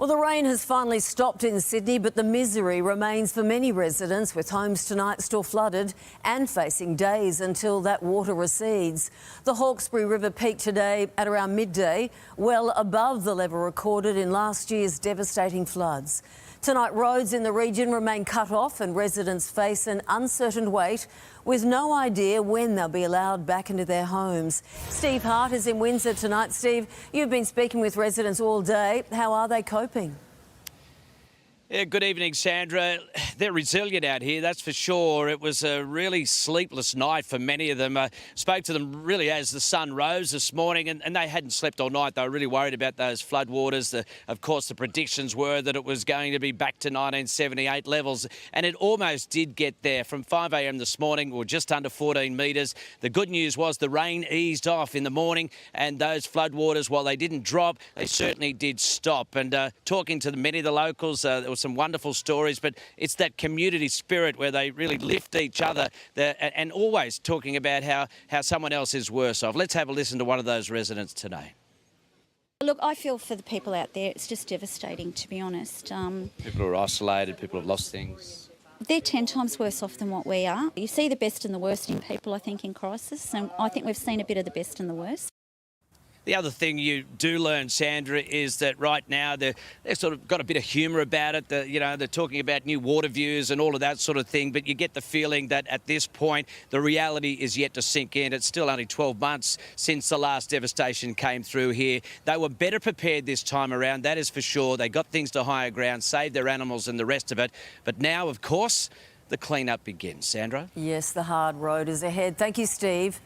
Well, the rain has finally stopped in Sydney, but the misery remains for many residents, with homes tonight still flooded and facing days until that water recedes. The Hawkesbury River peaked today at around midday, well above the level recorded in last year's devastating floods. Tonight, roads in the region remain cut off and residents face an uncertain wait with no idea when they'll be allowed back into their homes. Steve Hart is in Windsor tonight. Steve, you've been speaking with residents all day. How are they coping? Yeah, good evening, Sandra. They're resilient out here, that's for sure. It was a really sleepless night for many of them. Spoke to them really as the sun rose this morning, and they hadn't slept all night. They were really worried about those floodwaters. Of course, the predictions were that it was going to be back to 1978 levels, and it almost did get there. From 5 a.m. this morning, we were just under 14 metres. The good news was the rain eased off in the morning, and those floodwaters, while they didn't drop, they certainly did stop. And talking to many of the locals, there were some wonderful stories, but it's that community spirit where they really lift each other and always talking about how someone else is worse off. Let's have a listen to one of those residents today. Look, I feel for the people out there. It's just devastating, to be honest. People are isolated, people have lost things. They're 10 times worse off than what we are. You see the best and the worst in people, I think, in crisis, and I think we've seen a bit of the best and the worst. The other thing you do learn, Sandra, is that right now they've sort of got a bit of humour about it. They're talking about new water views and all of that sort of thing, but you get the feeling that at this point the reality is yet to sink in. It's still only 12 months since the last devastation came through here. They were better prepared this time around, that is for sure. They got things to higher ground, saved their animals and the rest of it. But now, of course, the clean-up begins. Sandra? Yes, the hard road is ahead. Thank you, Steve.